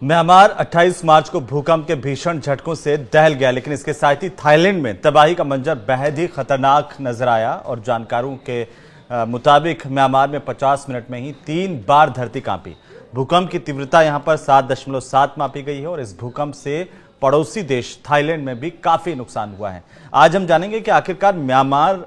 Myanmar 28 मार्च को भूकंप के भीषण झटकों से दहल गया, लेकिन इसके साथ ही थाईलैंड में तबाही का मंजर बेहद ही खतरनाक नजर आया और जानकारों के मुताबिक म्यांमार में 50 मिनट में ही 3 बार धरती कांपी। भूकंप की तीव्रता यहां पर 7.7 मापी गई है और इस भूकंप से पड़ोसी देश थाईलैंड में भी काफी नुकसान हुआ है। आज हम जानेंगे कि आखिरकार म्यांमार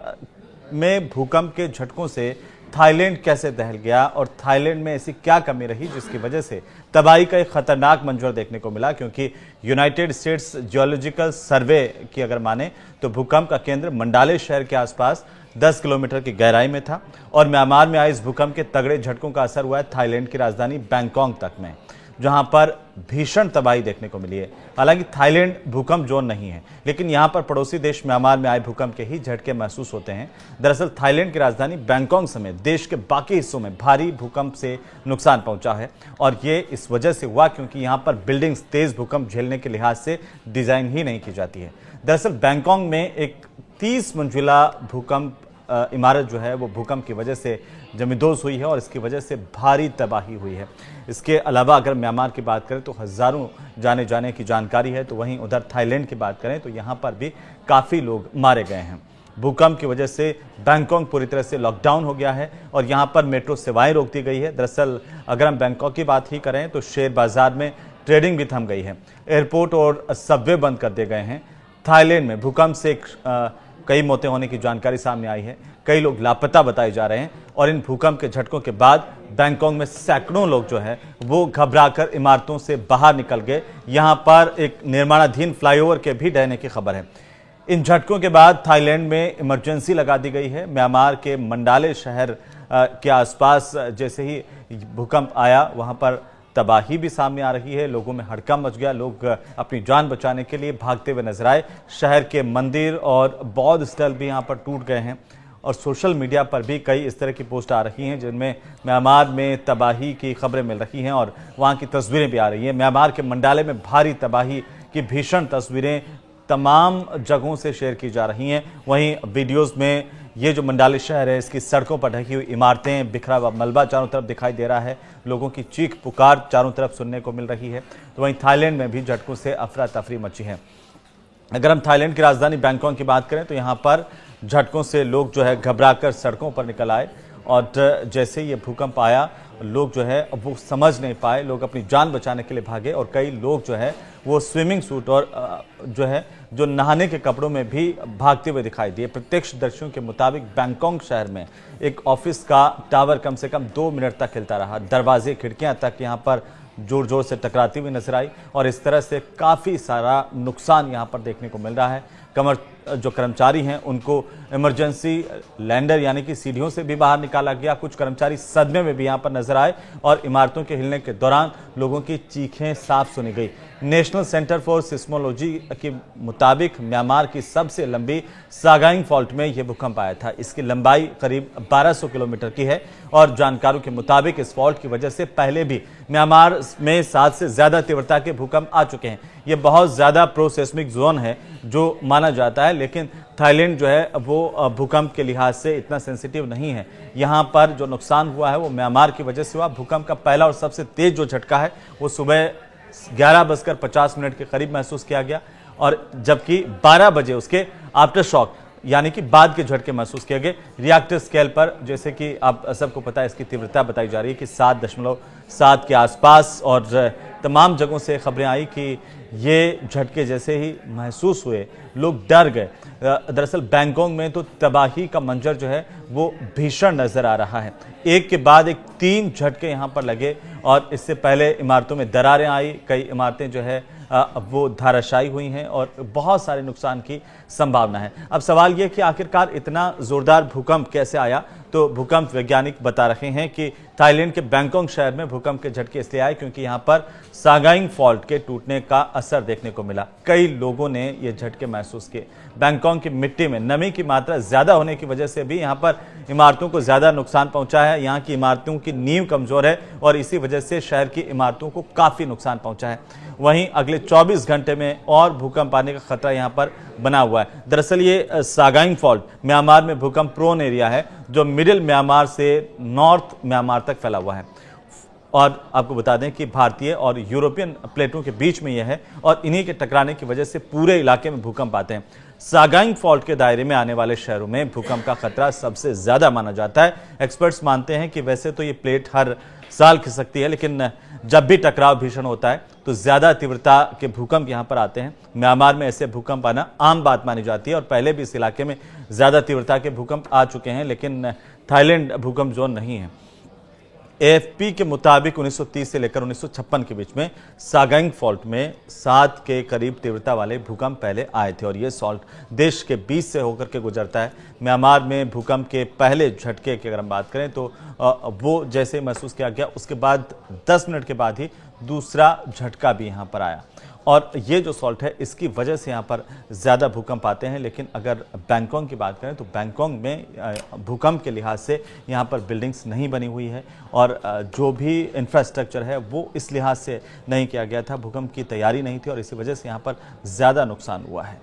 में भूकंप के झटकों से थाईलैंड कैसे दहल गया और थाईलैंड में ऐसी क्या कमी रही जिसकी वजह से तबाही का एक खतरनाक मंजर देखने को मिला, क्योंकि यूनाइटेड स्टेट्स जियोलॉजिकल सर्वे की अगर माने तो भूकंप का केंद्र मंडाले शहर के आसपास 10 किलोमीटर की गहराई में था और म्यांमार में आए इस भूकंप के तगड़े झटकों का असर हुआ है थाईलैंड की राजधानी बैंकॉक तक में, जहां पर भीषण तबाही देखने को मिली है। हालांकि थाईलैंड भूकंप जोन नहीं है, लेकिन यहां पर पड़ोसी देश म्यांमार में आए भूकंप के ही झटके महसूस होते हैं। दरअसल थाईलैंड की राजधानी बैंकॉक समेत देश के बाकी हिस्सों में भारी भूकंप से नुकसान पहुंचा है और ये इस वजह से हुआ क्योंकि यहां पर बिल्डिंग्स तेज भूकंप झेलने के लिहाज से डिजाइन ही नहीं की जाती है। दरअसल बैंकॉक में एक 30 मंजिला भूकंप इमारत जो है वो भूकंप की वजह से जमींदोज हुई है और इसकी वजह से भारी तबाही हुई है। इसके अलावा अगर म्यांमार की बात करें तो हजारों जाने की जानकारी है, तो वहीं उधर थाईलैंड की बात करें तो यहाँ पर भी काफ़ी लोग मारे गए हैं। भूकंप की वजह से बैंकॉक पूरी तरह से लॉकडाउन हो गया है और यहाँ पर मेट्रो सेवाएं रोक दी गई है। दरअसल अगर हम बैंकॉक की बात ही करें तो शेयर बाजार में ट्रेडिंग भी थम गई है, एयरपोर्ट और सबवे बंद कर दिए गए हैं। थाईलैंड में भूकंप से कई मौतें होने की जानकारी सामने आई है, कई लोग लापता बताए जा रहे हैं और इन भूकंप के झटकों के बाद बैंकॉक में सैकड़ों लोग जो है वो घबराकर इमारतों से बाहर निकल गए। यहां पर एक निर्माणाधीन फ्लाईओवर के भी ढहने की खबर है। इन झटकों के बाद थाईलैंड में इमरजेंसी लगा दी गई है। म्यांमार के मंडाले शहर के आसपास जैसे ही भूकंप आया वहां पर तबाही भी सामने आ रही है, लोगों में हड़कंप मच गया, लोग अपनी जान बचाने के लिए भागते हुए नजर आए। शहर के मंदिर और बौद्ध स्थल भी यहां पर टूट गए हैं और सोशल मीडिया पर भी कई इस तरह की पोस्ट आ रही हैं जिनमें म्यांमार में तबाही की खबरें मिल रही हैं और वहां की तस्वीरें भी आ रही हैं। म्यांमार के मंडाले में भारी तबाही की भीषण तस्वीरें तमाम जगहों से शेयर की जा रही हैं। वहीं वीडियोस में ये जो मंडाले शहर है इसकी सड़कों पर ढकी हुई इमारतें, बिखरा हुआ मलबा चारों तरफ दिखाई दे रहा है, लोगों की चीख पुकार चारों तरफ सुनने को मिल रही है। तो वहीं थाईलैंड में भी झटकों से अफरा तफरी मची है। अगर हम थाईलैंड की राजधानी बैंकॉक की बात करें तो यहाँ पर झटकों से लोग जो है घबराकर सड़कों पर निकल आए और जैसे ये भूकंप आया लोग जो है वो समझ नहीं पाए, लोग अपनी जान बचाने के लिए भागे और कई लोग जो है वो स्विमिंग सूट और जो नहाने के कपड़ों में भी भागते हुए दिखाई दिए। प्रत्यक्षदर्शियों के मुताबिक बैंकॉक शहर में एक ऑफिस का टावर कम से कम 2 मिनट तक हिलता रहा, दरवाजे खिड़कियां तक यहाँ पर जोर जोर से टकराती हुई नजर आई और इस तरह से काफ़ी सारा नुकसान यहाँ पर देखने को मिल रहा है। जो कर्मचारी हैं उनको इमरजेंसी लैंडर यानी कि सीढ़ियों से भी बाहर निकाला गया। कुछ कर्मचारी सदमे में भी यहाँ पर नजर आए और इमारतों के हिलने के दौरान लोगों की चीखें साफ सुनी गई। नेशनल सेंटर फॉर सिस्मोलॉजी के मुताबिक म्यांमार की सबसे लंबी सागाइंग फॉल्ट में यह भूकंप आया था। इसकी लंबाई करीब 1200 किलोमीटर की है और जानकारों के मुताबिक इस फॉल्ट की वजह से पहले भी म्यांमार में 7 से ज्यादा तीव्रता के भूकंप आ चुके हैं। ये बहुत ज्यादा प्रोसेस्मिक जोन है जो माना जाता है, लेकिन थाईलैंड जो है वो भूकंप के लिहाज से इतना सेंसिटिव नहीं है। यहाँ पर जो नुकसान हुआ है वो म्यांमार की वजह से हुआ। भूकंप का पहला और सबसे तेज जो झटका है वो सुबह 11:50 के करीब महसूस किया गया और जबकि 12 बजे उसके आफ्टर शॉक यानी कि बाद के झटके महसूस किए गए। रिएक्टर स्केल पर जैसे कि आप सबको पता है इसकी तीव्रता बताई जा रही है कि 7.7 के आसपास और तमाम जगहों से खबरें आई कि ये झटके जैसे ही महसूस हुए लोग डर गए। दरअसल बैंकॉक में तो तबाही का मंजर जो है वो भीषण नजर आ रहा है। एक के बाद एक 3 झटके यहाँ पर लगे और इससे पहले इमारतों में दरारें आई, कई इमारतें जो है वो धाराशायी हुई हैं और बहुत सारे नुकसान की संभावना है। अब सवाल यह कि आखिरकार इतना जोरदार भूकंप कैसे आया, तो भूकंप वैज्ञानिक बता रहे हैं कि थाईलैंड के बैंकॉक शहर में भूकंप के झटके इसलिए आए क्योंकि यहाँ पर सागाइंग फॉल्ट के टूटने का असर देखने को मिला। कई लोगों ने ये झटके महसूस किए। बैंकॉक की मिट्टी में नमी की मात्रा ज्यादा होने की वजह से भी यहाँ पर इमारतों को ज्यादा नुकसान पहुंचा है। यहाँ की इमारतों की नींव कमजोर है और इसी वजह से शहर की इमारतों को काफी नुकसान पहुंचा है। वहीं अगले 24 घंटे में और भूकंप आने का खतरा यहाँ पर बना हुआ है। दरअसल ये सागाइंग फॉल्ट म्यांमार में भूकंप प्रोन एरिया है जो मिडिल म्यांमार से नॉर्थ म्यांमार तक फैला हुआ है और आपको बता दें कि भारतीय और यूरोपियन प्लेटों के बीच में यह है और इन्हीं के टकराने की वजह से पूरे इलाके में भूकंप आते हैं। सागाइंग फॉल्ट के दायरे में आने वाले शहरों में भूकंप का खतरा सबसे ज्यादा माना जाता है। एक्सपर्ट्स मानते हैं कि वैसे तो ये प्लेट हर साल खिसकती है, लेकिन जब भी टकराव भीषण होता है तो ज्यादा तीव्रता के भूकंप यहां पर आते हैं। म्यांमार में ऐसे भूकंप आना आम बात मानी जाती है और पहले भी इस इलाके में ज्यादा तीव्रता के भूकंप आ चुके हैं, लेकिन थाईलैंड भूकंप जोन नहीं है। एएफपी के मुताबिक 1930 से लेकर 1956 के बीच में सागाइंग फॉल्ट में 7 के करीब तीव्रता वाले भूकंप पहले आए थे और ये सॉल्ट देश के बीच से होकर के गुजरता है। म्यांमार में भूकंप के पहले झटके की अगर हम बात करें तो वो जैसे महसूस किया गया उसके बाद 10 मिनट के बाद ही दूसरा झटका भी यहाँ पर आया और ये जो सॉल्ट है इसकी वजह से यहाँ पर ज़्यादा भूकंप आते हैं। लेकिन अगर बैंकॉक की बात करें तो बैंकॉक में भूकंप के लिहाज से यहाँ पर बिल्डिंग्स नहीं बनी हुई है और जो भी इंफ्रास्ट्रक्चर है वो इस लिहाज से नहीं किया गया था, भूकंप की तैयारी नहीं थी और इसी वजह से यहाँ पर ज़्यादा नुकसान हुआ है।